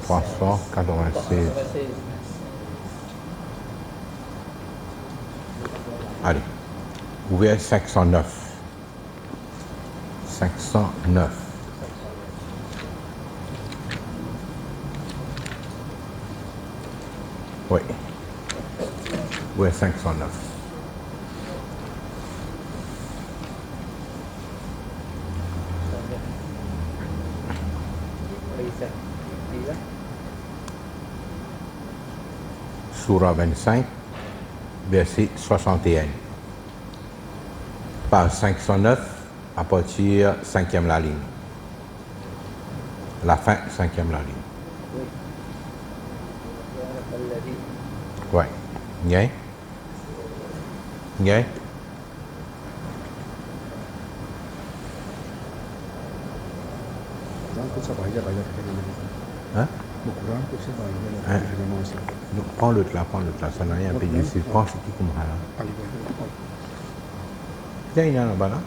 396. Allez, ouvrez 509. 509. Oui. Oui, 509. Surah 25, verset 61. Page 509, à partir 5e la ligne. La fin, 5e la ligne. Oui. Bien. Bien. Hein? Hein? Prends l'autre là, ça n'a rien à payer. Prends ce qui comme ça. Tiens, il y en a là-bas là.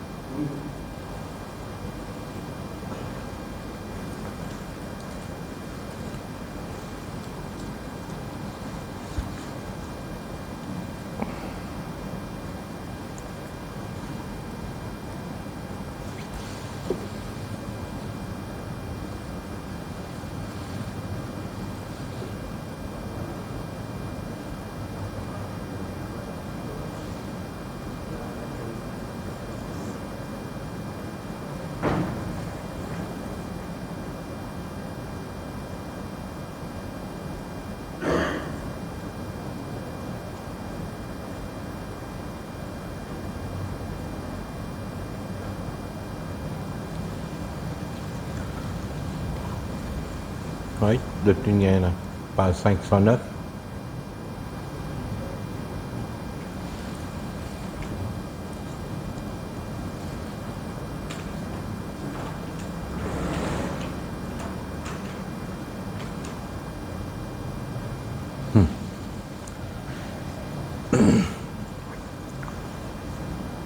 Oui, de Tunien, là. Page 509.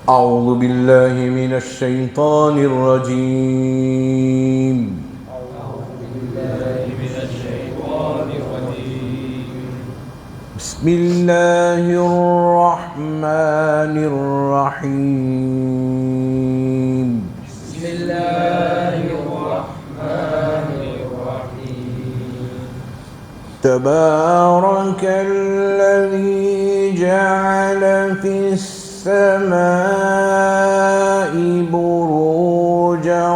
أعوذ بالله من الشيطان الرجيم. بسم الله الرحمن الرحيم. بسم الله الرحمن الرحيم. تبارك الذي جعل في السماء بروجا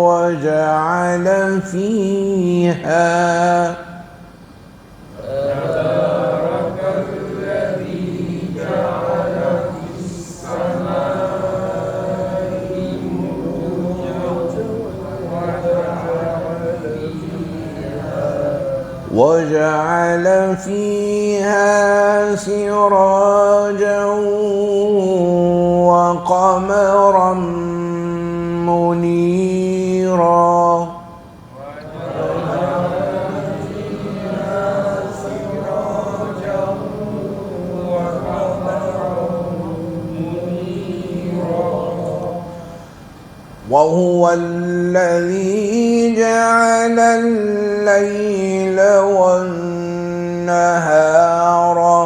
وجعل فيها وجعل فيها سراجا وقمرا منيرا. وهو الذي جعل الليل والنهار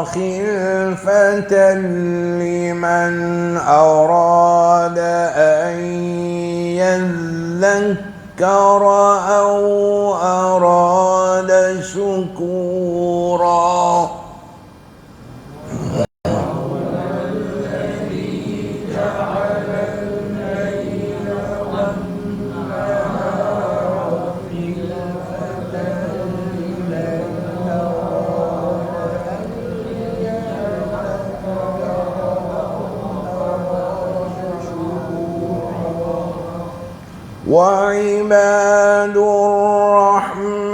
خلفة لمن أراد أن يذكر أو أراد شكورا. وعباد الرحمن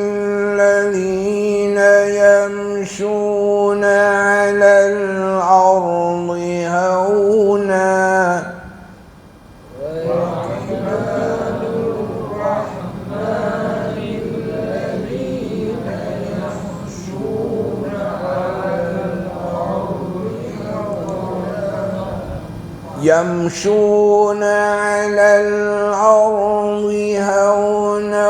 الذين يمشون على الأرض هونا يمشون على الأرض هونا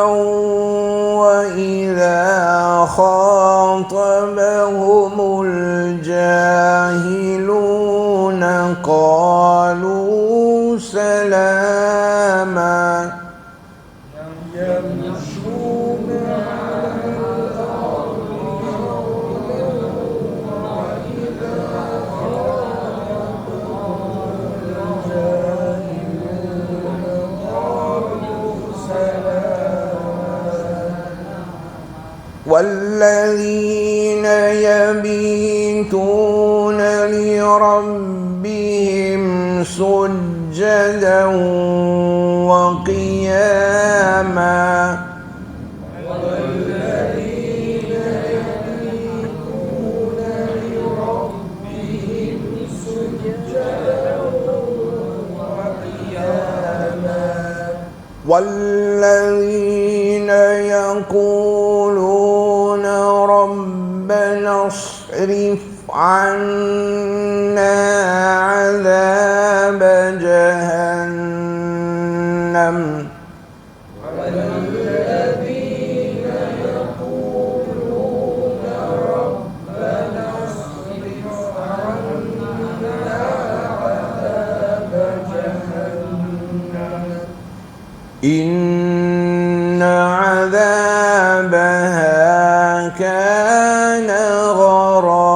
والذين يبيتون لربهم سجدا وقياما والذين يقولون ربنا اصرف عنا عذاب جهنم والذين يقولون ربنا اصرف عنا عذاب جهنم إن عذابها كان غراما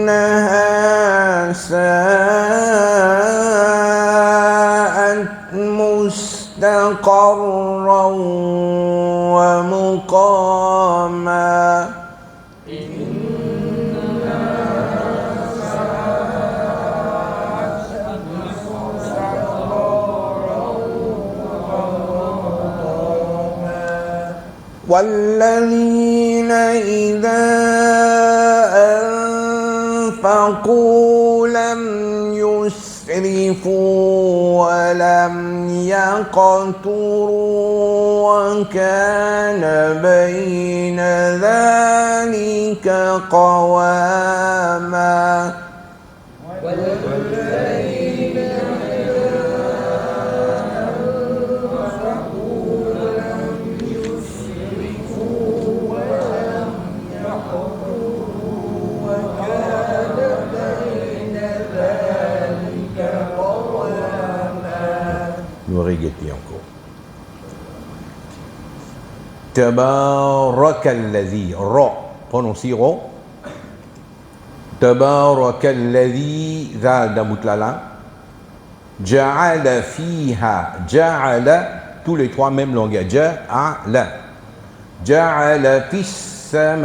إنها ساءت مستقرا ومقاما والذين إذا أنفقوا لم يسرفوا ولم يقتروا وكان بين ذلك قواما والذين nous répétons encore. Tabarakalladhi, ra, prononcer ra. Tabarakalladhi, zal dans mutlala. Ja'ala fiha, ja'ala, tous les trois mêmes langages. Ja'ala. Ja'ala fis samai,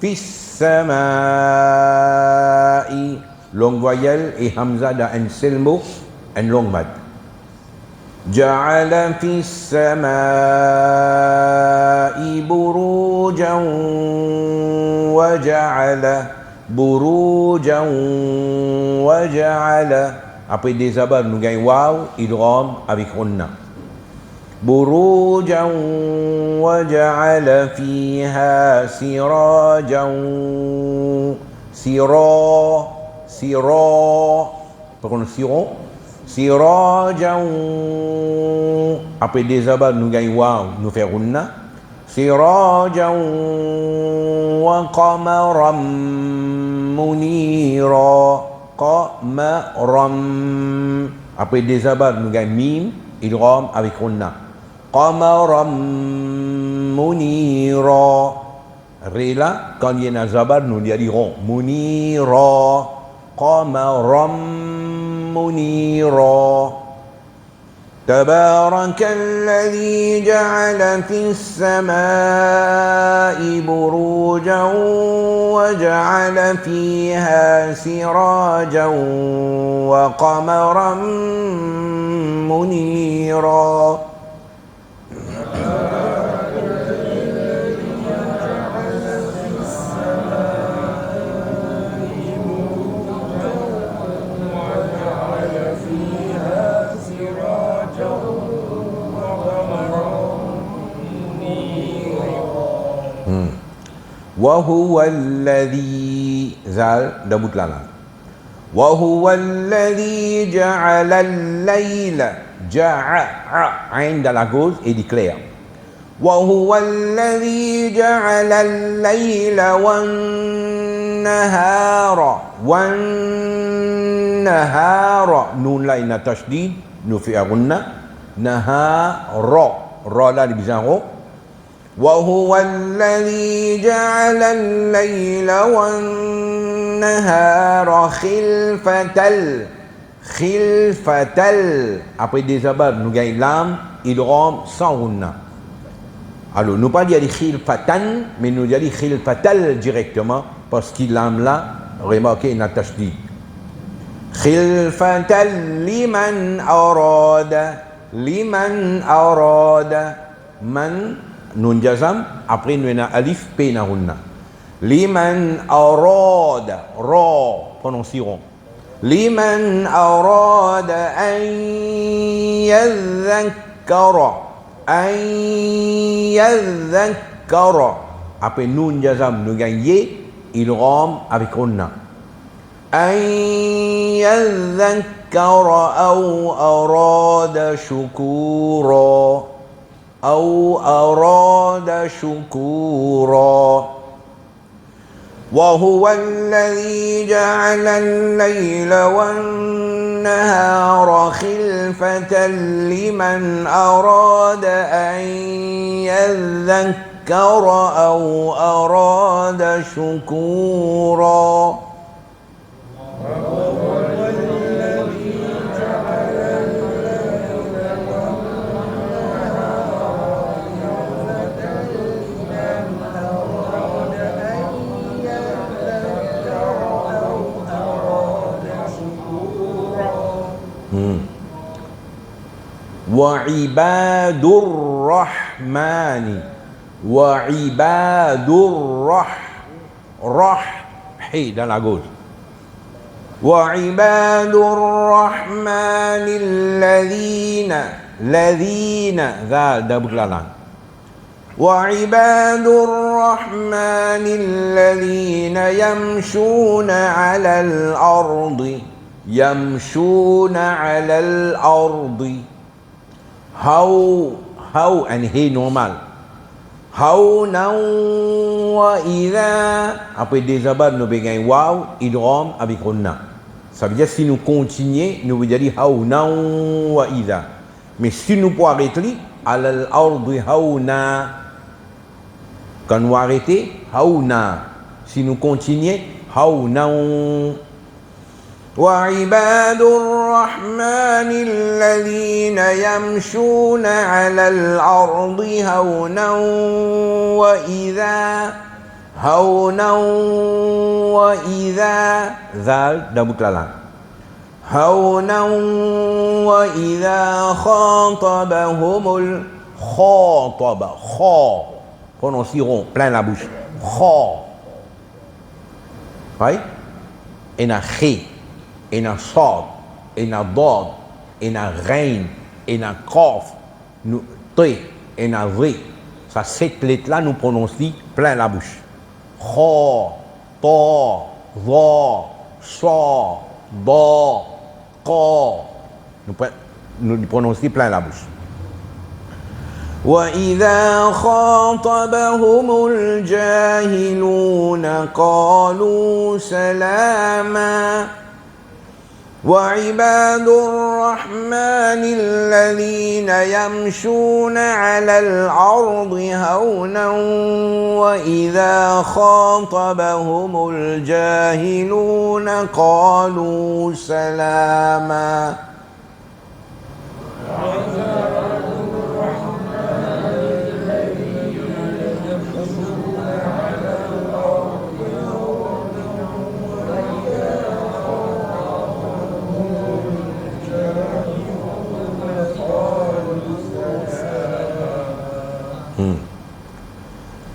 fis samai. Longue voyelle et hamza dans un seul mot. une longue mad. جعل في السماء بروجا وجعل après des abats nous gagnons waouh idgham avec onna بروجا وجعل فيها سراجا Sirajan après des abats nous gagnons waouh nous fait runna Sirajan wa qamaram munira qamaram après des abats nous gagnons mim idgham avec runna qamaram munira Rela quand il y a un zabar nous dirons munira qamaram منيرا تبارك الذي جعل في السماء بروجا وجعل فيها سراجا وقمرا منيرا وهو الذي زال دبوت لنا وهو الذي جعل الليل عند la cause et déclare وهو الذي جعل الليل والنهار نون لا إن تشديد nous fait غنة نهار را لا بزارو وهو الذي جعل الليل والنهار khilfatal. Après des abats, nous gagnons l'âme, idgham sans hunna. Alors, nous pas dire khilfatan, mais nous dire khilfatal directement, parce qu'il l'âme là, remarquez une tashdid. Khilfatal liman arada, man, nun jazam, après nous avons alif, p na hunna. Liman arada, ra, prononcierons. لمن أراد أن يذكر après nun jazam nous gagnons il rame avec onna أن يذكر أو أراد شكورا وهو الذي جعل الليل والنهار خلفة لمن أراد أن يذكر أو أراد شكورا وعباد الرحمن حي dans la gauche وعباد الرحمن الذين ذال دبك لا وعباد الرحمن الذين يمشون على الأرض how and he normal هونا وإذا après des abats nous begin waw idgham avec hunna ça veut dire si nous continuons nous veut dire هونا وإذا mais si nous pouvons arrêter على الأرض هونا quand nous arrêter هونا si nous continuons هونا وعباد الرحمن الذين يمشون على الأرض هونا وإذا ذال دبك لالان هونا وإذا خاطبهم prononcieront plein la bouche right et un khé et un sad, et un dad, et un rein, et un kaf, t, et un v. Ça, cette lettre-là, nous prononçons plein la bouche. Kha, ta, za, sa, da, ka. Nous prononçons plein la bouche. وإذا خاطبهم الجاهلون قالوا سلاما وعباد الرحمن الذين يمشون على الأرض هونا وإذا خاطبهم الجاهلون قالوا سلاما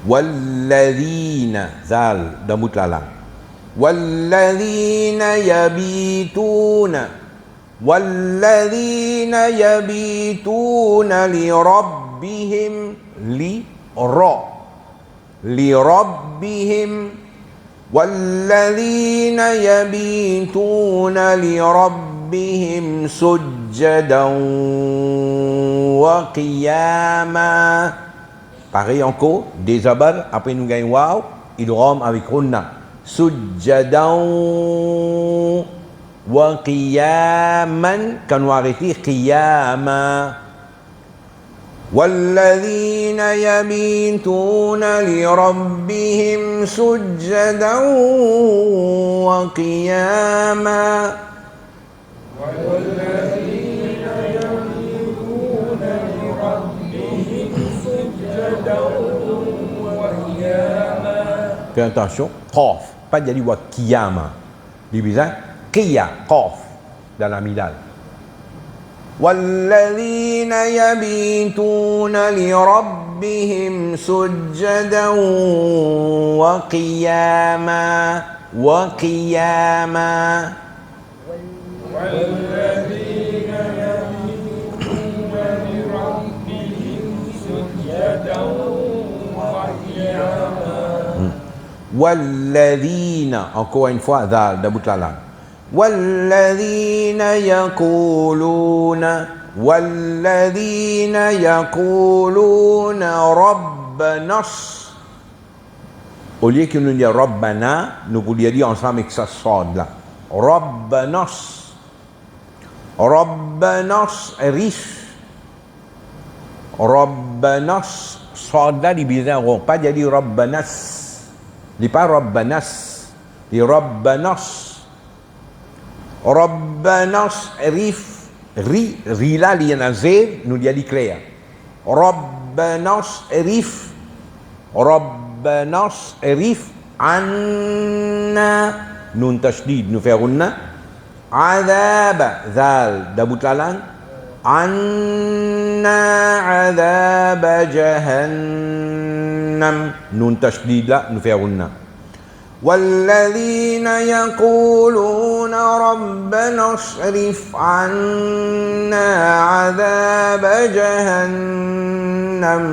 والذين زال دموت لالا والذين يبيتون لربهم والذين يبيتون لربهم سجدا وقياما. Pareil encore, des abad, après nous gagnons waouh, idgham avec hunna. Sujjadan wa qiyaman, quand nous arrêtons qiyama. والذين يبيتون لربهم سجدا وقياما والذين يبيتون لربهم سجدا وقياما. Fais attention, qaf, pas jadi wa qiyama. Dia bisa qiya, qaf dalam midal. والذين يبيتون لربهم سجدا وقياما وقياما. والذين يبيتون لربهم سجدا وقياما. والذين encore une fois dal dah butalan. والذين يقولون ربنا au lieu que nous dire Rabbana, nous pourrions dire ensemble avec ça sod là. Rabbanas rif. Rabbanas sod là dibilang rond, pas jadi Rabbanas. Dia pas Rabbanas, dia Rabbanas. Rabbanas rif ri là li nazir nous dia di clair. Rabbanas rif anna nun tashdid nu ferunna azab zal dabut lalang anna azab jahannam nun tashdid la nu ferunna. والذين يقولون ربنا اصرف عنا عذاب جهنم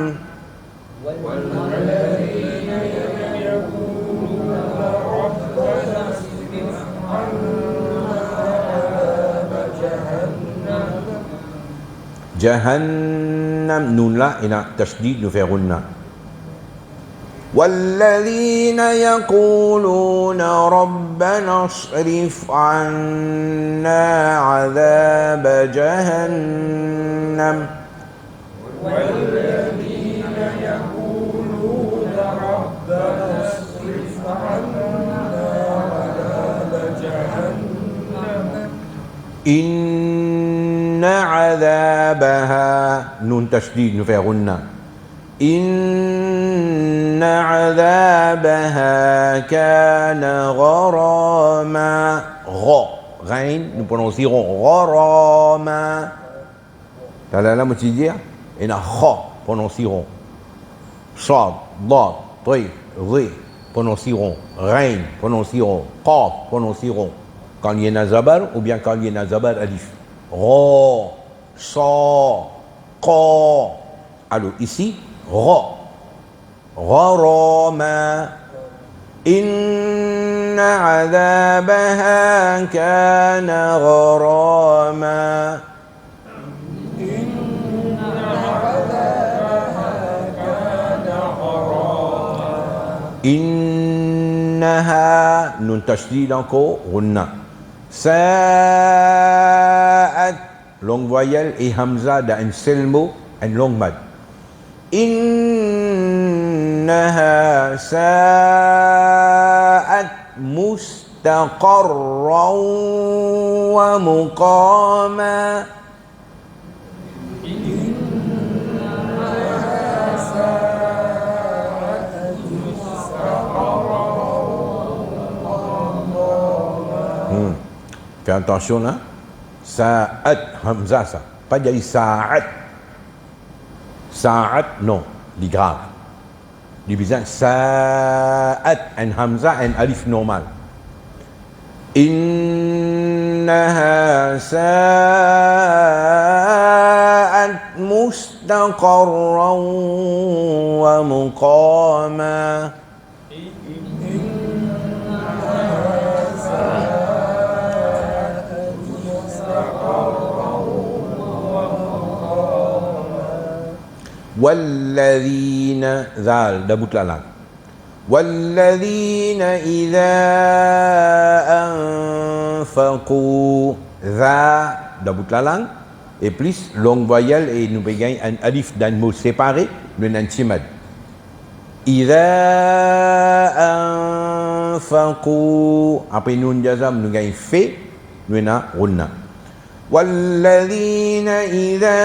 والذين يقولون ربنا اصرف عنا عذاب جهنم. جهنم نون لا إلى تشديد نفعلنا. والذين يقولون ربنا اصرف عنا عذاب جهنم. والذين يقولون ربنا اصرف عنا عذاب جهنم. إن عذابها نون تشديد نفعلنا. إن عذابها كان غراما. غين nous prononcerons غراما. Dans la langue dire et na prononceront. Sad, dad, tri, ri prononceront. Rain prononceront. Qaf prononceront. Quand il y a zabar ou bien quand il y a zabar alif. Ra, sa, qa. Alors ici غراما. إن عذابها كان غراما. إن عذابها كان غراما. إنها نون تشديد encore غنة. ساءت longue voyelle et hamza d'un seul mot un long mad. إنها ساءت مستقرا ومقاما. Fais attention là. Sa'at hamza ça. Pas jadi sa'at. Sa'at non, di grave. Di bisa sa'at and hamza and alif normal. Innaha sa'at mustaqarran wa muqama. والذين ذال دبوت لالان. والذين إذا أنفقوا ذا دبوت لالان et plus longue voyelle et nous gagnons un alif d'un mot séparé, nous avons un timad. Idha anfaqu, après nous jazam, nous gagnons fait, nous avons runna. والذين إذا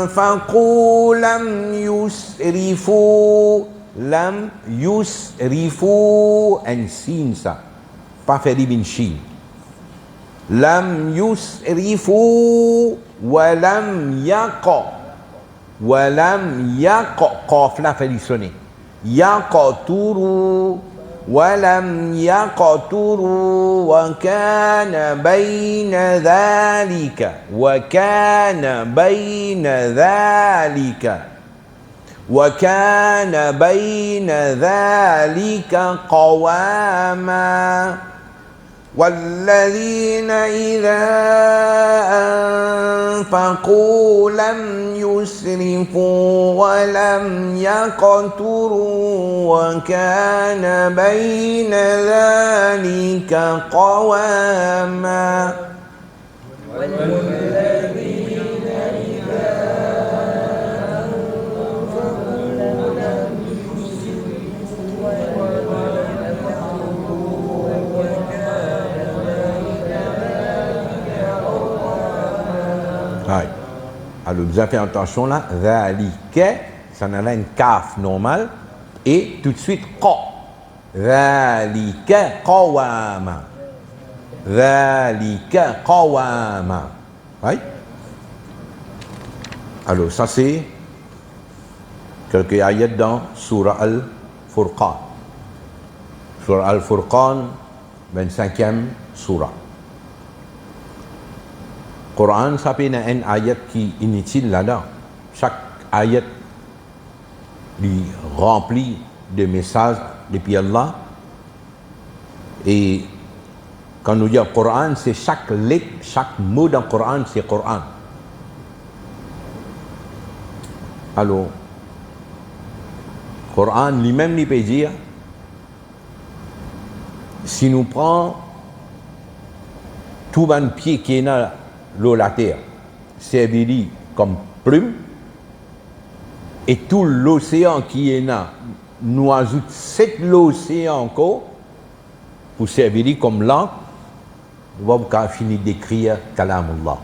أنفقوا لم يسرفوا un signe ça pas fait bin shin لم يسرفوا ولم يقع قاف لا fait sonner يقتروا ولم يقتروا وكان بين ذلك قواما والذين إذا أنفقوا لم يسرفوا ولم يقتروا وكان بين ذلك قواما والذين إذا أنفقوا لم يسرفوا ولم يقتروا وكان بين ذلك قواما. Alors vous avez fait attention là, ذلك, ça en a une kaf normale et tout de suite qa. ذلك قواما. ذلك قواما. Oui. Alors ça c'est quelques ayats dans Surah Al-Furqan. Surah Al-Furqan, 25e surah. Quran, ça peut être un ayat qui est inutile là-dedans. Chaque ayat lui remplit de messages depuis Allah. Et quand nous disons Coran, c'est chaque lettre, chaque mot dans le Coran, c'est Coran. Alors, Coran lui-même, il peut dire, si nous prenons tout un pied qui est dans la terre, servi comme plume, et tout l'océan qui est là, nous ajoute 7 l'océan encore, pour servir comme langue, on va pas finir d'écrire Kalamullah.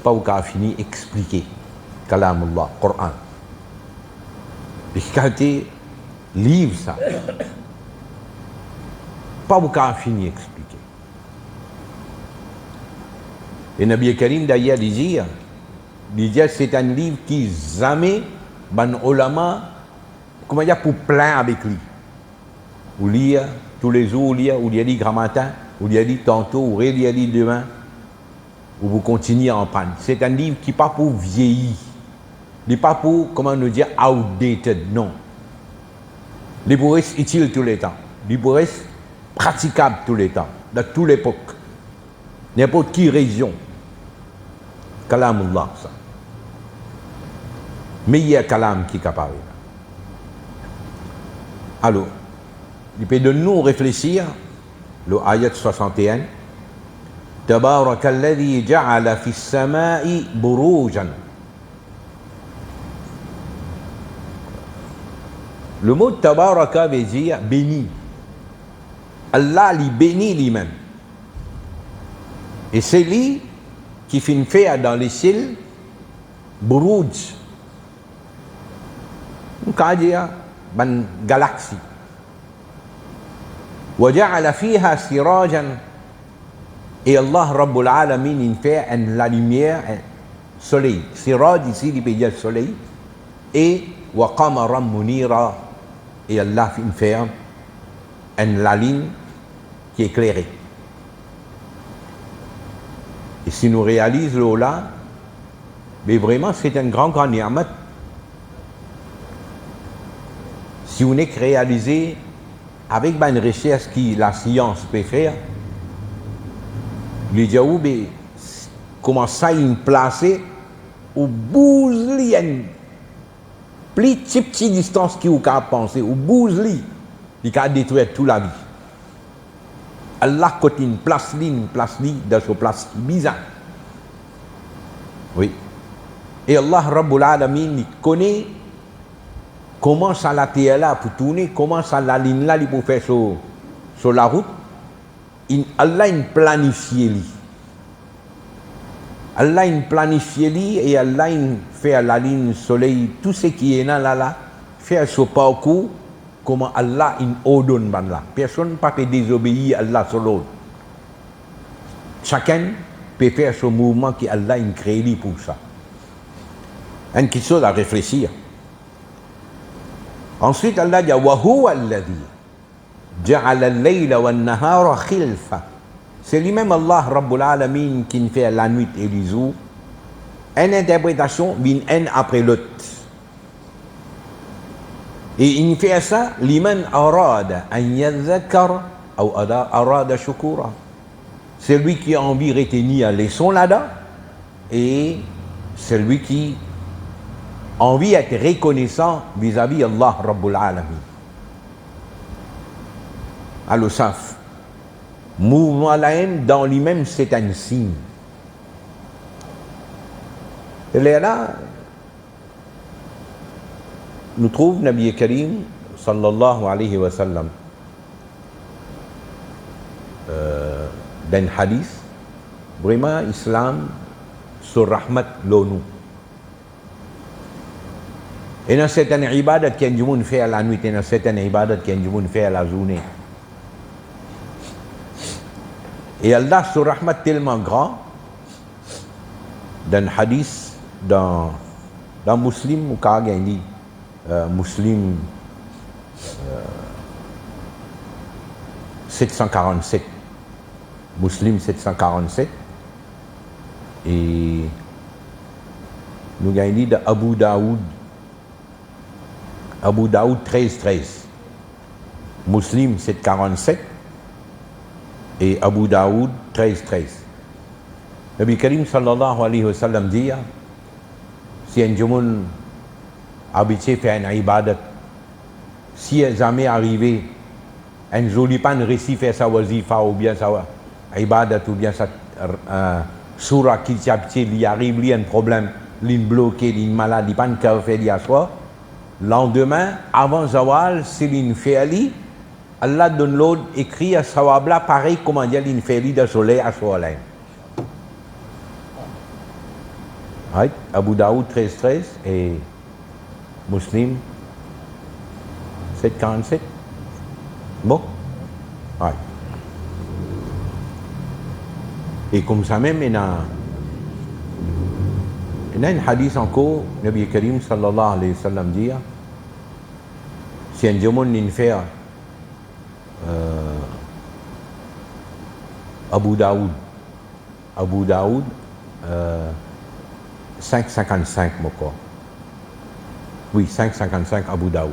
Pas vous finir d'expliquer Kalamullah, Coran. Et quand tu livre ça, pas vous finir d'expliquer. Et Nabi Karim d'ailleurs dit c'est un livre qui jamais ban ulama comment dire pour plein avec lui. Ou lire tous les jours, ou lire dit grand matin, ou lire dit tantôt, ou lire dit demain, ou vous continuez en panne. C'est un livre qui n'est pas pour vieillir, il n'est pas pour, comment nous dire, outdated, non. Il pour être utile tous les temps, il pour être praticable tous les temps, dans toute l'époque, n'importe qui région. Kalamullah, ça. Meilleur kalam qui est capable. Alors, il peut de nous réfléchir, le ayat 61, تبارك الذي جعل في السماء بروجا. Le mot tabaraka veut dire béni. Allah lui bénit lui-même. Et c'est lui qui fait faire dans les ciels buruj. On peut dire une galaxie. وجعل فيها سراجا et Allah Rabbul Alamin il fait la lumière soleil siraj ici il peut dire soleil et wa qamaran munira et Allah fait la ligne qui est éclairée. Et si nous réalisons là, mais vraiment c'est un grand ni'mat. Si on est réalisé avec une recherche que la science peut faire, les gens comment ça ils placer au bout il y a une plus petite distance qui vous peut penser au bout il a détruire toute la vie. Allah quand une place li dans sa place qui bizarre. Oui. Et Allah Rabbul Alamin il connaît comment ça la terre là pour tourner, comment ça la ligne là pour faire sur la route. Allah il planifie li. Allah il planifie li et Allah il fait la ligne soleil tout ce qui est là faire ce parcours comment Allah il ordonne là. Personne ne peut désobéir à Allah sur l'autre. Chacun peut faire ce mouvement que Allah il crée lui pour ça. Une quelque chose à réfléchir. Ensuite Allah dit wa huwa alladhi ja'ala al-layla wan-nahara khilfa. C'est lui-même Allah Rabbul Alamin qui fait la nuit et le jour. Une interprétation une après l'autre. Et il fait ça liman arada an yadhakkar ou arada shukura. C'est lui qui a envie de retenir les leçons là-dedans et c'est lui qui a envie d'être reconnaissant vis-à-vis Allah Rabbul Alamin. Alors ça, mouvement la haine dans lui-même c'est un signe. Et là, nous trouvons Nabi Karim sallallahu alayhi wa sallam d'un hadith vraiment islam sur rahmat l'onu et dans certaines ibadat qui du monde fait à la nuit et dans certaines ibadat qui du monde fait à la journée et Allah sur rahmat tellement grand d'un hadith dans Muslim ou Kagani Muslim 747 Muslim 747 et nous gagnons de Abu Daoud 13 Muslim 747 et Abu Daoud 13 Nabi Karim sallallahu alayhi wa sallam dit si un jour habitué faire une ibadat si jamais arrivé un joli pan réussi faire sa wazifa ou bien sa ibadat ou bien sa surah qui il arrive il y a un problème il bloqué il malade il pas de faire il asseoir lendemain avant zawal si il fait ali Allah donne l'ordre écrit à sawabla pareil comment dire il fait de soleil à soleil. Right? Abu Daoud 13 et Muslim 747. Bon. Right. Et comme ça même, il y a un hadith encore, Nabi Karim sallallahu alayhi wa sallam dit, si un diamant n'est fait Abu Daoud 555 mon oui 555 Abu Daoud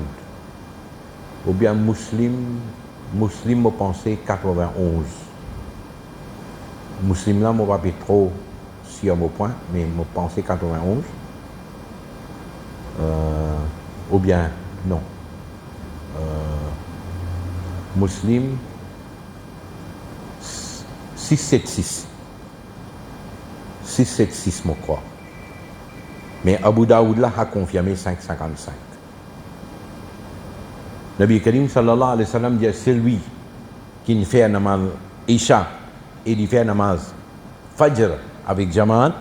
ou bien Muslim me pensait 91 Muslim là moi pas trop sur mon point mais me pensait 91 ou bien non Muslim 676 me crois mais Abu Daoud là a confirmé 555 Nabi Karim sallallahu alayhi wa sallam dit c'est lui qui fait un namaz Isha et il fait un namaz Fajr avec Jamaat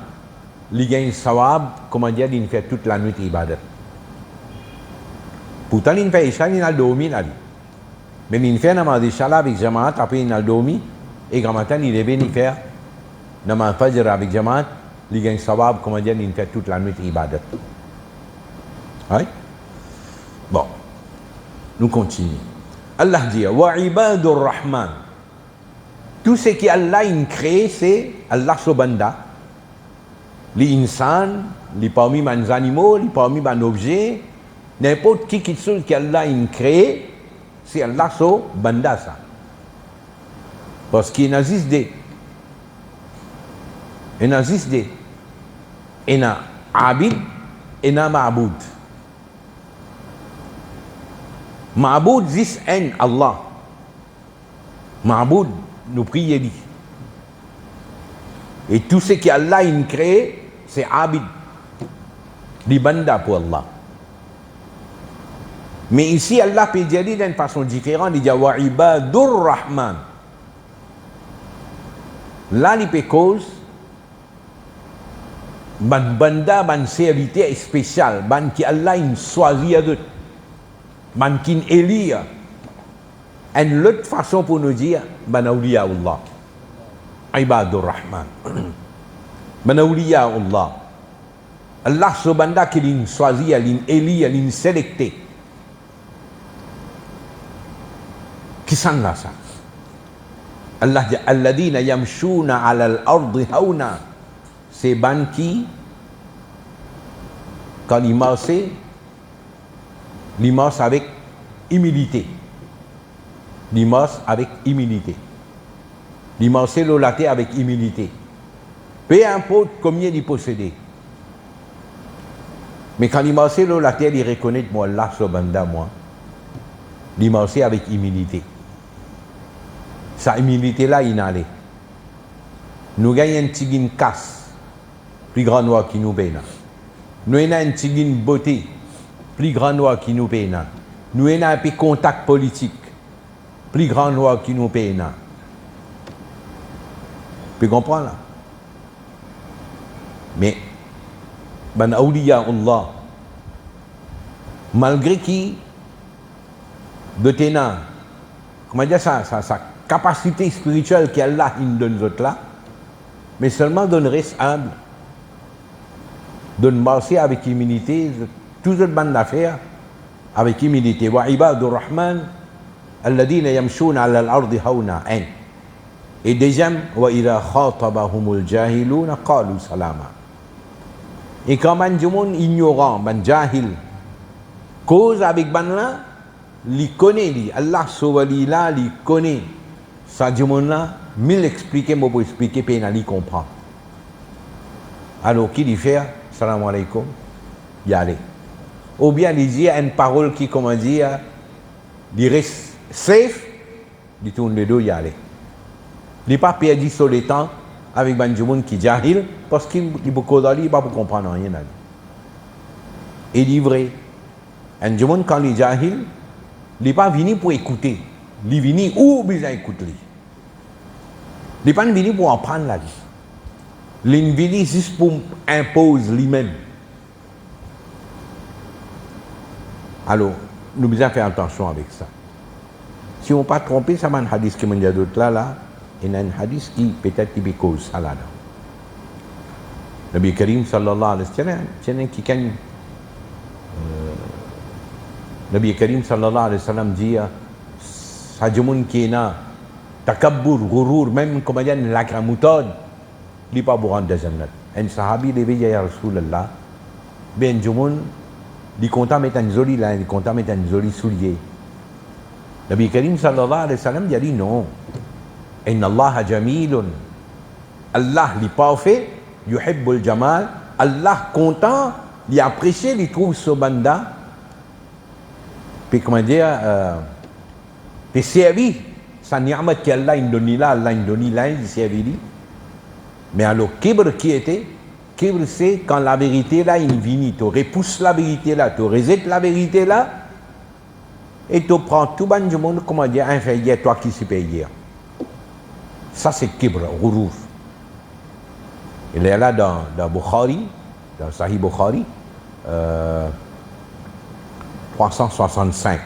il gagne sawab comment dire il fait toute la nuit ibadat pourtant il fait Isha il a dormi là mais il fait un namaz Isha là avec Jamaat après il a dormi et quand matin il est venu faire namaz Fajr avec Jamaat il gagne sawab comment dire il fait toute la nuit ibadat. Oui? Bon. Nous continuons. Allah dit wa ibadur rahman. Tout ce qui Allah a créé c'est Allah subhanda. Les insan, les parmi les animaux, les parmi les objets, n'importe qui chose qu'Allah a créé, c'est Allah subhanda ça. Parce qu'il n'existe des il y a abid et il y a ma'boud. Ma'boud zis en Allah. Ma'boud nous prions. Et tout ce qu'Allah a créé, c'est abid. Di banda pour Allah. Mais ici, Allah peut dire d'une façon différente, il dit wa ibadur rahman. Là, il peut cause ban banda ban serviteur spécial, ban qui Allah a choisi à d'autres, ban qui élit. Une autre façon pour nous dire, ban awliya Allah. Ibadur rahman. Ban awliya Allah. Allah subhanahu qu'il a choisi, il a éli, il a sélecté. Qui sont là ça? Allah dit alladhina yamshuna 'ala al-ardi hauna. C'est ban qui quand il marche avec humilité. Il marche avec humilité. Il marche l'olaté avec humilité. Peu importe combien il possède. Mais quand il marche l'olaté, il reconnaît moi Allah subhanahu moi. Il marche avec humilité. Sa humilité là, il allait. Nous gagnons un petit casse, plus grand noir qui nous peine. Nous avons un petit beauté, plus grand noir qui nous peine. Nous avons un peu contact politique, plus grand noir qui nous peine. Vous comprenez là? Mais, ben awliya Allah, malgré qui, de ténant, comment dire ça capacité spirituelle qu'Allah donne aux autres là, mais seulement donne reste humble, donne marcher avec humilité, toutes les bandes d'affaires avec humilité. Wa ibadur rahman alladhina yamshuna 'ala al-ardi hauna. Et deuxième, wa idha khatabahumul jahiluna qalu salama. Et quand man du monde ignorant, man jahil, cause avec ban là, li connaît li, Allah sauvali là, li connaît. Ça du monde là, mille expliquer, moi pour expliquer, puis il comprend. Alors, qui dit faire, salam alaikum, y aller. Ou bien il dit une parole qui, comment dire, il reste safe, il tourne le dos, y aller. Il n'est pas perdu sur le temps avec du monde qui jahil, parce qu'il est beaucoup d'aller, il ne va pas comprendre rien. Et il est vrai. Un du monde, quand il est jahil, il n'est pas venu pour écouter. Il est venu où besoin d'écouter. Il n'est pas venu pour apprendre la vie. Il est venu juste pour imposer lui-même. Alors, nous devons faire attention avec ça. Si on ne pas tromper, ça m'a un hadith qui m'a dit d'autres là, il y a un hadith qui peut-être qui cause ça là. Nabi Karim sallallahu alayhi wa sallam, c'est un qui gagne. Nabi Karim sallallahu alayhi wa sallam dit Sajumun kina takabbur, ghurur, même comme dire la gramoutade, il n'est pas pour rendre des jannat. Un sahabi il dit ya Rasulallah, ben jumun, il compte mettre un joli là, il compte mettre un joli soulier. Nabi Karim sallallahu alayhi wa sallam il a dit non. Inna Allah jamilun. Allah li parfait, yuhibbul jamal. Allah content, il apprécie, il trouve ce banda. Puis comment dire, puis servi, sa ni'mat qu'Allah il donne là, Allah il donne là, il servi. Mais alors, kibr qui était, kibr c'est quand la vérité là, il vient, tu repousses la vérité là, tu rejettes la vérité là, et tu prends tout le du monde, comment dire, inférieur, toi qui es supérieur. Ça c'est kibr, ghurur. Il est là dans Bukhari, dans Sahih Bukhari, 365.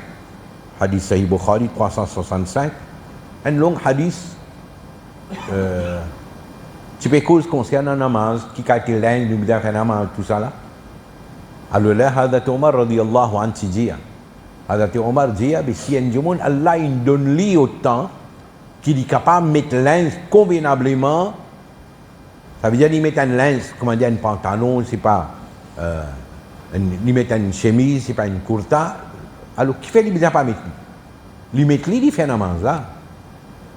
Hadith Sahih Bukhari 365. Un long hadith. Tu peux cause concernant la namaz, qui a été l'un, nous dire namaz, tout ça là. Alors là, Hazrat Omar radiyallahu anhu dit, Hazrat Omar dit, si un jour Allah il donne lui autant, qu'il est capable de mettre linge convenablement, ça veut dire qu'il met un linge, comment dire, un pantalon, c'est pas, il met une chemise, c'est pas une kurta, alors qui fait, il ne peut pas mettre. Il met lui, il fait un namaz là.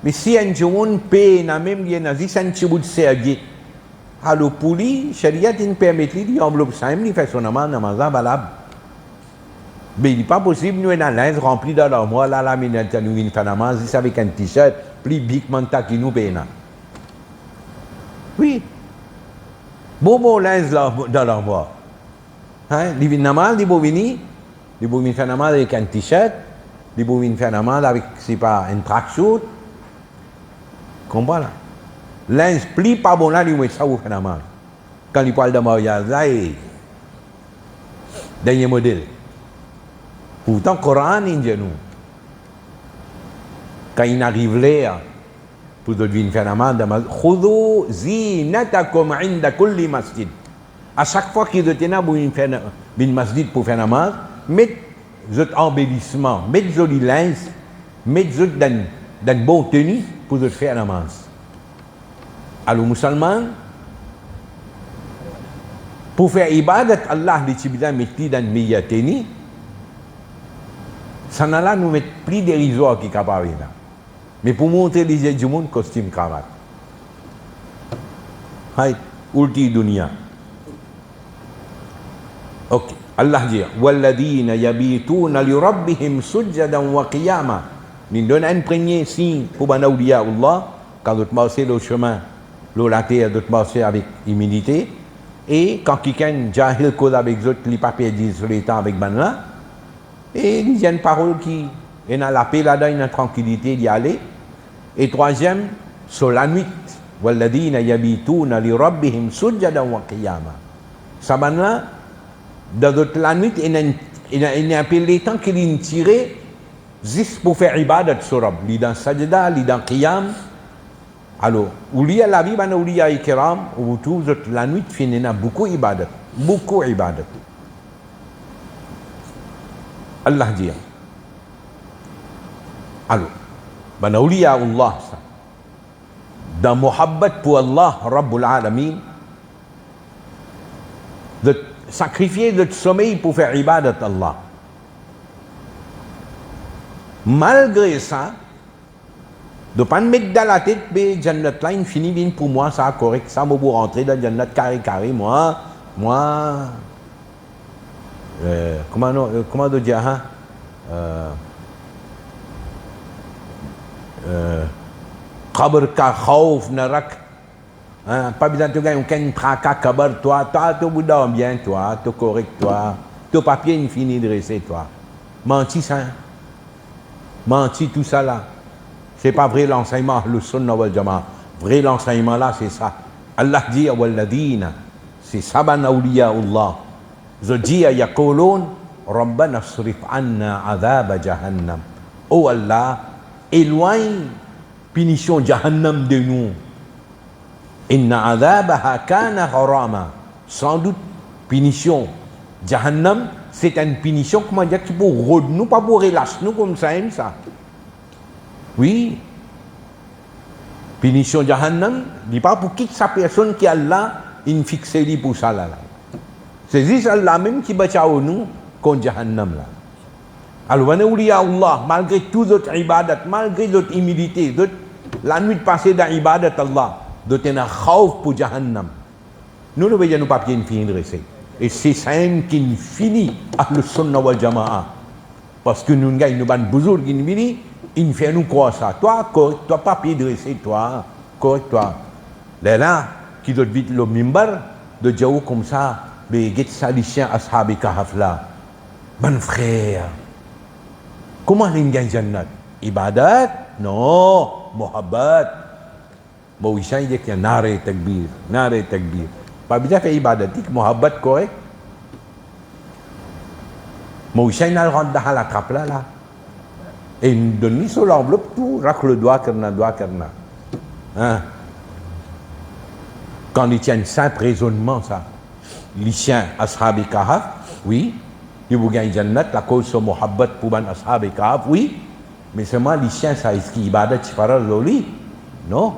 Mais si un jour paye, même il y a un petit bout de sergé, alors pour lui, Sharia ne permet pas, il enveloppe ça, il fait son namaz valable. Mais il n'est pas possible, nous avons un linge rempli dans l'armoire, là, mais nous avons fait un namaz, avec un t-shirt. plus big manta qui nous paye. Oui. Bon linge là dans l'armoire. Hein, il vient normal, il vient faire normal avec un t-shirt, il vient faire normal avec, c'est pas, un tracksuit. Comprends là? Linge plus pas bon là, il met ça au fait normal. Quand il parle de mariage, là, dernier modèle. Pourtant, le Coran est nous. Quand il arrive là, pour devenir faire namaz, khudhu zinatakum inda kulli masjid. À chaque fois qu'il est là pour faire une masjid pour faire namaz, mettez votre embellissement, mettez joli linge, mettez dans bon tenue pour faire namaz. Alors, musulman, pour faire ibadat Allah, les tibidans mettent dans meilleure tenue, ça n'a là nous met plus dérisoire qui est capable là. Mais pour montrer les yeux du monde, costume cravate. Hay, ulti dunia. Ok. Allah dit, walladina yabituna li rabbihim sujjadan wa qiyama. Nous donne un premier signe pour les awliya Allah quand vous marchez le chemin, la terre, vous marchez avec humilité. Et quand quelqu'un jahil cause avec eux, les papiers disent sur les temps avec banla, et il y a une parole qui est dans la paix là-dedans, une tranquillité d'y aller. Et troisième, sur la nuit, walladina yabituna li rabbihim sujjadan wa qiyama. Ça banla, dans la nuit, il y a un peu les temps qu'il est tiré juste pour faire ibadat sur Rabb. Il est dans sajda, il est dans qiyam. Alors, ouliya la vie, ben ouliya ikram, ou tout la nuit, il y a beaucoup ibadat. Beaucoup ibadat. Allah dit. Alors, ben ouliya Allah, dans muhabbat pour Allah, Rabbul Alamin, de sacrifier notre sommeil pour faire ibadat Allah. Malgré ça, de ne pas mettre dans la tête, mais Jannat là, il finit bien pour moi, ça correct, ça, moi, pour rentrer dans Jannat carré, moi, comment dire, hein? Qabr ka khawf narak. Pas besoin de gagner aucun tracas, kabar, toi, tu dors bien, toi, tu correct, toi, ton papier, il finit de rester, toi. Menti, ça. Menti, tout ça là. C'est pas vrai l'enseignement, le sunnah wal jama'a. Vrai l'enseignement là, c'est ça. Allah dit, walladina, c'est saban awliya Allah. Zodiya yaqulun, Rabbana srif anna adhab jahannam. Oh Allah, éloigne punition jahannam de nous. Inna adhabaha kana harama. Sans doute, punition jahannam, c'est une punition, comment dire, qui pour rôde nous, pas pour relâcher nous comme ça, ça. Oui. Punition jahannam, n'est pas pour quitter sa personne qui a là, il fixe lui pour ça là. C'est juste Allah même qui bat nous contre jahannam là. Alors, on oublie Allah, malgré toutes autres ibadat, malgré notre humilité, la nuit passée dans ibadat Allah, d'autres un khawf pour jahannam. Nous ne voyons pas bien finir dressé. Et c'est ça qui finit avec le sunnah wal jama'a. Parce que nous avons une bouzour qui nous dit, il fait nous croire ça. Toi, correct, toi, papier dressé, toi, correct, toi. Là, qui doit vite le mimbar, de dire comme ça, mais get ça, les chiens, ashabi kahaf là. Mon frère, comment ils gagnent Jannat? Ibadat? Non, muhabbat. Bon, il dit qu'il y a nare takbir. Pas besoin de faire ibadat, dit que muhabbat correct. Mon chien a rentre dans la trappe là. Et il nous donne sur l'enveloppe tout, racle le doigt, karna. Hein? Quand il tient un simple raisonnement, ça. Les chiens, ashabi kahaf, oui. Ils vous gagnent Jannat, la cause de muhabbat pour ban ashabi kahaf, oui. Mais seulement les chiens, ça est-ce qu'il ibadat chifara loli? Non.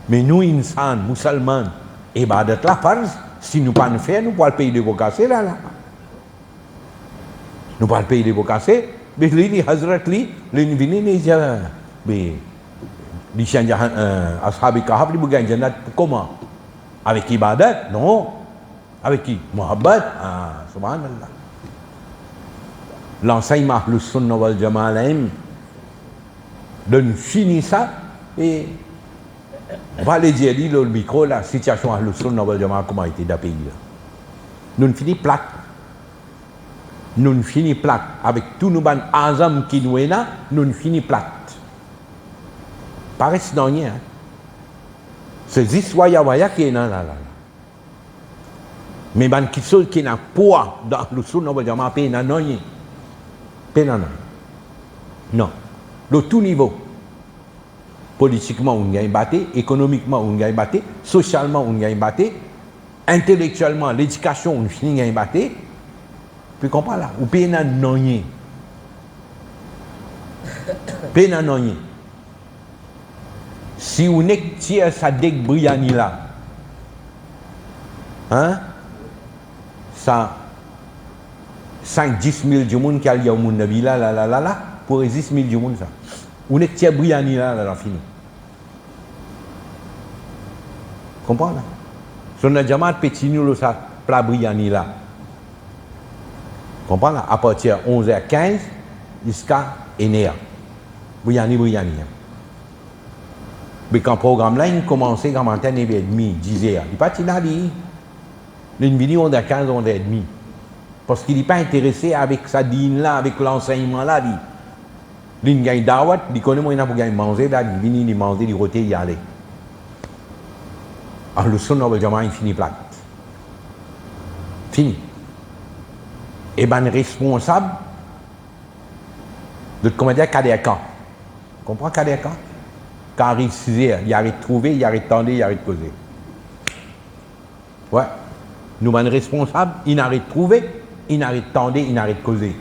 Mais nous, insan, musulmans, ibadat la farz, si nous ne pas le faire, nous ne pouvons pas payer de vos cassés là. Nous ne pouvons pas payer de vos cassés. Mais les Hazrat, les venus, mais les chiens, ashabi kahaf, ils vous gagnent Jannat, comment? Avec ibadat? Non. Avec qui? Muhabbat? Ah, subhanallah. L'enseignement, le sunnah wal jama'a, Donc, fini ça, et on va aller dire, le micro, la situation à l'Oussoun, comment a été dans le pays. Nous finissons plate. Nous finissons plate. Avec tous nos ban azam qui nous est là, nous finissons plate. Paraît dans rien. C'est Ziswaya qui est là. Mais ban qui sont qui n'a poids dans l'Oussoun, on va dire, pas dans rien. Pas dans rien. Non. De tout niveau. Politiquement, on gagne batté, économiquement, on gagne batté, socialement, on gagne batté, intellectuellement, l'éducation, on finit gagne batté. Puis comprends là, ou paye n'a rien. Paye n'a rien. Si on est tiré sa deg briani là, hein, ça 5-10 000 du monde qui a lié au monde là, pour résister 10 000 du monde ça. On est tiré briani là, fini. Comprends là? Son adjamat petit nous ça plat briani là. Comprends là? À partir de 11h15 jusqu'à 1h. Briani. Mais quand le programme là, il commençait comme matin 9h30, 10h. Il n'est pas là, il vient 11h15, 11h30. Parce qu'il n'est pas intéressé avec sa dîne là, avec l'enseignement là. Il gagne d'awat, il connaît moins pour gagner manger là, il vient, il mange, il roter, il aller. Alors le son il finit plate. Fini. Et ben responsable de comment dire Kadeka. Comprends Kadeka? Quand arrive 6h, il arrête de trouver, il arrête de tendre, il arrête de causer. Ouais. Nous sommes responsables, il arrête de trouver, il arrête de tendre, il arrête de causer.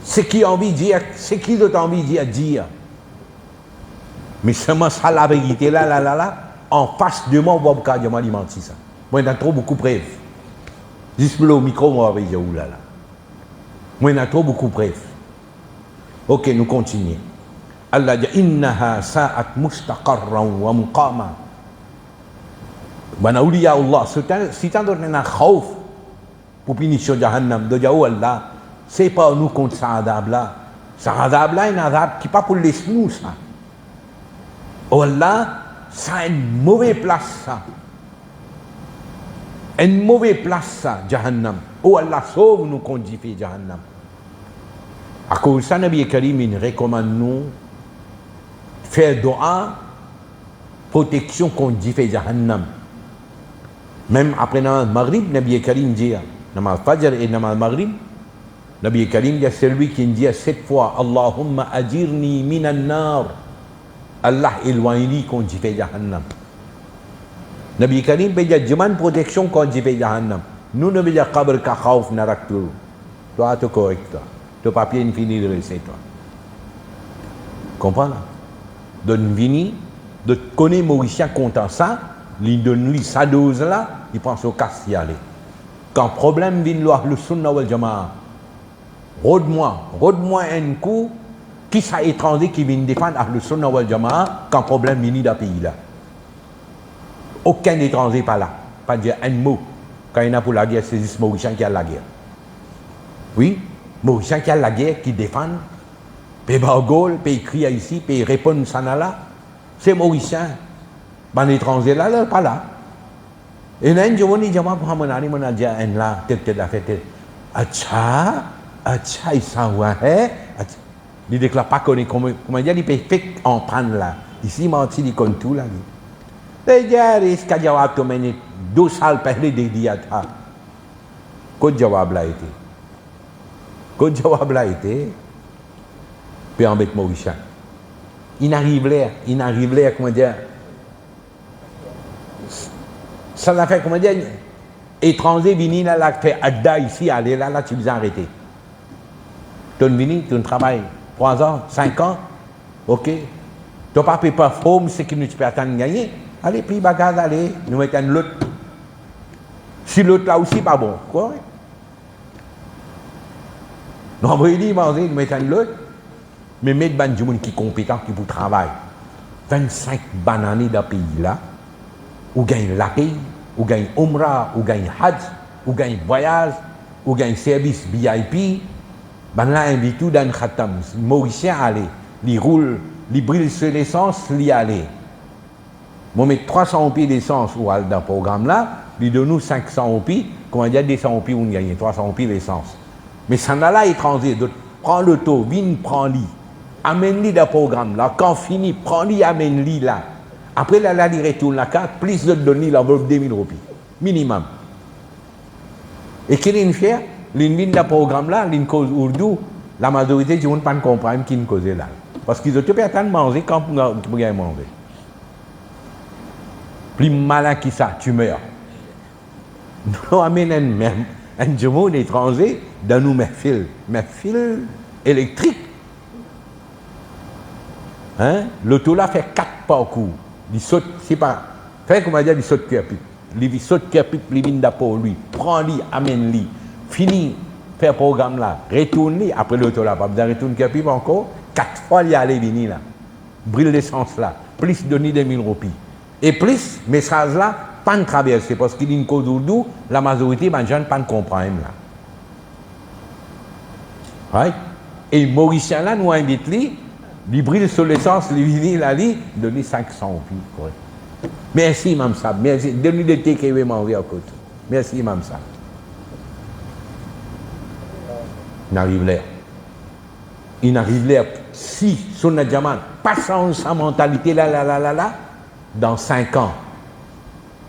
Ce qui a envie de dire, ce qui a envie de dire. Mais seulement ça, la vérité, là, en face de moi, on va pas dire, moi, il mentit ça. Moi, il y a trop beaucoup de preuves. Dis-moi au micro, moi, je vais dire, oulala. Moi, il y a trop beaucoup de preuves. Ok, nous continuons. Allah dit, innaha sa'at mustaqarran wa muqama. Bana ouliya Allah, si tu as donné un khawf pour punition Jahannam, de dire, oh Allah, c'est pas nous contre ça adab là. Ça adab là, un adab qui n'est pas pour les nous, ça. Oh Allah, ça a une mauvaise place, ça. Une mauvaise place, ça, Jahannam. Oh Allah, sauve-nous contre Jahannam. À cause de ça, Nabi Karim, il recommande nous faire doa, protection contre Jahannam. Même après le Maghrib, Nabi Karim dit, Namal Fajr et Namal Maghrib, Nabi Karim dit, c'est lui qui dit 7 fois, Allahumma ajirni minan nar. Allah éloigne contre Jahannam. Nabi Karim peut dire demande protection contre Jahannam. Nous ne veut dire qabr ka khawf narak tu. Toi tu correct toi. Ton papier infini de c'est toi. Comprends là? Donne vini de connaître Mauricien content ça, il donne lui sa dose là, il pense au casse y aller. Quand problème vient le sunna wal jamaa. Rôde-moi un coup. Qui sont étrangers qui viennent défendre le Sunna wal Jamaa quand problème vient dans le pays là. Aucun étranger pas là. Pas dire un mot. Quand il y en a pour la guerre, c'est juste Mauricien qui a la guerre. Oui, Mauricien qui a la guerre, qui défend. Puis Bargol, puis écrit ici, puis répond ça là. C'est Mauricien. Ben l'étranger là, pas là. Et là, je me dis, je dis, là, tête la fête. Acha, il s'en va, il déclare pas qu'on est comment dire, il peut faire en prendre là. Ici, menti, il compte tout là. Les gars, il y a jawab to mener 2 साल पहले दे दिया था. कुछ जवाब लाए थे. Puis en bête Mauricien. Il n'arrive là, comment dire. Ça l'a fait, comment dire, étranger vini là, fait adda ici, aller là, tu les as arrêtés. Tu vini, tu travailles 3 ans, 5 ans, ok. Tu n'as pas payé par forme, c'est que tu peux attendre gagner. Allez, puis bagage, allez, nous mettons l'autre. Si l'autre là aussi, pas bon, quoi. Nous avons dit, nous mettons l'autre. Mais mettre des gens qui sont compétents, qui vous travaillent. 25 bananes dans le pays là, ou gagne la paye, ou gagne Umrah, ou gagne Hajj, ou gagne voyage, ou gagne service VIP, ben là, invite tout dans le khatam. Mauricien, allez. Il roule, il brille sur l'essence, il y allait. Moi, met 300 roupies d'essence ou dans le programme là, il donne nous 500 roupies, comment dire 200 roupies, on gagne 300 roupies d'essence. Mais ça n'a là étranger, prends le taux, vine, prends-li, amène-li dans le programme là, quand fini, prends-li, amène-li là. Après là, il retourne la carte, plus de donner l'enveloppe de 2000 roupies, minimum. Et qu'il est fier, l'une dans le programme là, l'une cause ourdou, la majorité du monde ne comprend pas qui ne cause là. Parce qu'ils ont tout le temps de manger quand vous pouvez manger. Plus malin que ça, tu meurs. Nous amenons même un jumeau étranger dans nos fils électriques. Hein? L'auto là fait 4 parcours. Il saute, c'est pas. Fait comment dire, il saute cœur pipe. Il saute cœur pipe, il vient pour lui. Prends-lui, amène-lui. Fini, fait le programme là. Retourne-lui. Après l'auto là, pas besoin de retourner cœur pipe encore. 4 fois, il y a les venir là. Brille l'essence là. Plus donner des 1000 roupies. Et plus, message là, pas de traverser. Parce qu'il y a une cause d'ourdou, la majorité, ben, gens ne pas comprendre là. Right? Et Mauricien là, nous invite lui, il brille sur l'essence, il vient là, il donne 500 roupies. Correct. Merci, Mme Sab. Merci. Donne-lui des thés qui veut m'envoyer à côté. Merci, Mme Sab. Il arrive là. Il arrive là. Si son Nadjaman pas change sa mentalité là, dans 5 ans,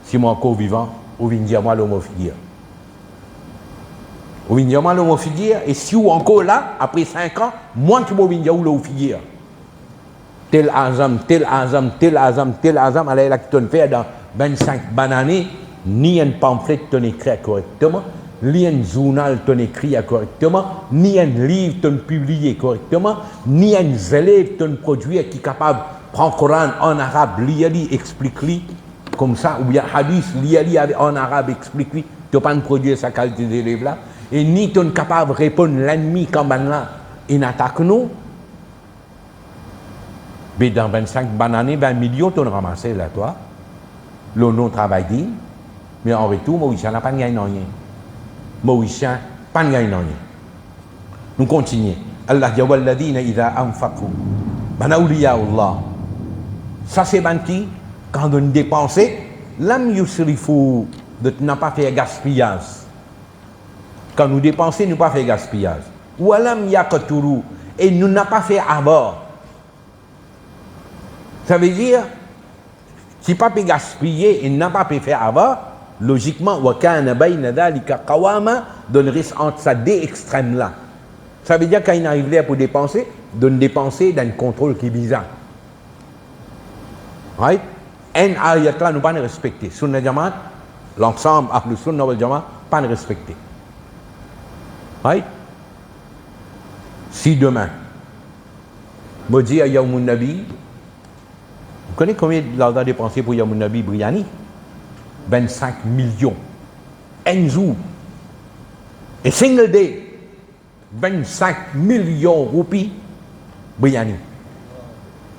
si moi encore vivant, ou vient dire moi l'homme figure. Ou vient dire moi l'homme figure, et si ou encore là, après 5 ans, moi qui vais dire où l'homme figure. Tel azam, allez là qui t'en fait dans 25 bananes, ni un pamphlet t'en écrit correctement, ni un journal t'en écrit correctement, ni un livre t'en publié correctement, ni un élève t'en produit qui est capable de prendre le Coran en arabe, lire, explique-lui, comme ça, ou bien hadith, lire en arabe, explique-lui, tu n'as pas produire sa qualité d'élève là, et ni t'en capable de répondre l'ennemi quand là, il attaque nous. Mais dans 25 bananes, 20 millions, tu as ramassé là, toi. Le non-travail dit, mais en retour, Mauricien n'a pas gagné rien. Mauricien n'a pas gagné rien. Nous continuons. Allah dit, walladina idha anfaqu, banawliya Allah. Ça c'est banti, quand on dépense, lam yusrifu, de n'a pas fait gaspillage. Quand nous dépensons, nous pas fait gaspillage. Walam yaqturu, et nous n'a pas fait abord. Ça veut dire, si pas pu gaspiller et n'a pas pu faire avant, logiquement, wakana bayna dhalika qawama, donnerait entre ça deux extrêmes là. Ça veut dire quand il arrive là pour dépenser, donne dépenser dans un contrôle qui est bizarre. Right? Un ayat là, nous pas respecter. Sunna Jamaat, l'ensemble, le Sunna wal Jamaat, pas respecter. Right? Si demain, me dit à Yawmun Nabi, vous connaissez combien l'argent dépensé pour Yamoun Nabi Briani? 25 millions. Un jour. Et single day. 25 millions de roupies Briani.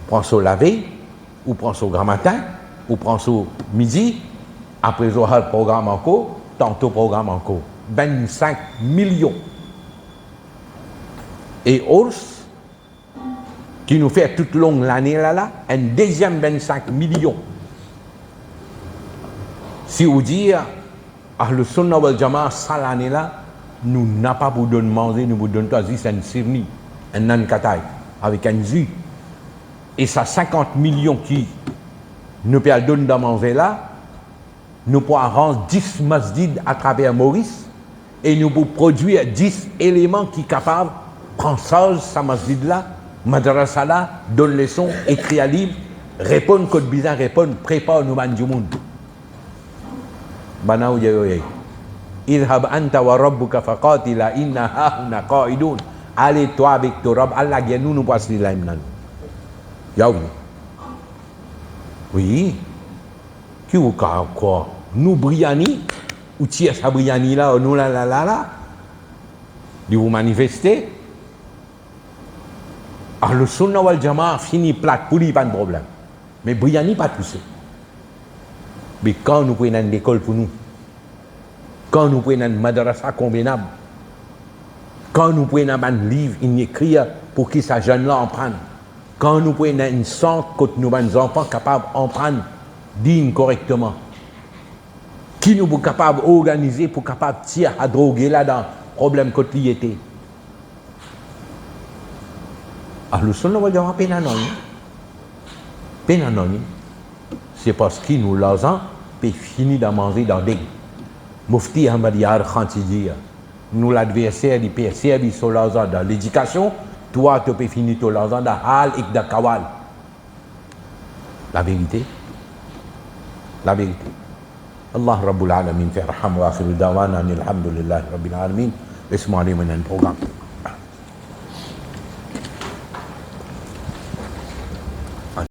Prends ça la veille, ou prends ça au grand matin, ou prends ça midi, après ça, le programme encore, tantôt programme encore. 25 millions. Et Ors, qui nous fait toute longue l'année là, un deuxième 25 millions. Si vous dites, le Sunna wal Jamaat, ça l'année là, nous n'avons pas pour donner manger, nous vous donnons juste un sirni, un nankataï, avec un jus. Et ça 50 millions qui nous peut donner de manger là, nous pouvons rendre 10 masjids à travers Maurice, et nous pouvons produire 10 éléments qui sont capables de prendre charge sa masjid là, madrasa là, donne leçon, écrit un livre, répondre code bizarre, répondre, prépare nous ban du monde. Banau yayoye. Idhab anta wa rabbuka faqatila inna hahuna qa'idun. Allez toi avec ton Rabb, Allah gué nous passe les laim nan. Ya oui. Qui ou quoi? Nous briani ou tiens sa briani là, nous là. De vous manifester. Alors le Sunna wal Jamaat finit plate pour lui, pas de problème. Mais Briani pas poussé. Mais quand nous prenons une école pour nous, quand nous prenons une madrasa convenable, Quand nous prenons un livre, il écrit pour que ces jeunes-là en prennent. Quand nous prenons une centre, que nous avons des enfants capables d'en prendre digne correctement. Qui nous sommes capables d'organiser pour capable de tirer à droguer là-dedans, problème que tu était. Alors, ce qu'on va dire, c'est parce que nous, l'enfants, peut finir de manger dans des. Mufti Ahmad Yar Khanti dit, nous, l'adversaire du PSR, ils sont dans l'éducation, toi, tu peux finir ton l'argent dans Hal et dans Kawal. La vérité. La vérité. Allah Rabbul Alamin, fi arham wa akhiru dawana, alhamdulillah Rabbil Alamin. Laisse-moi aller maintenant le programme.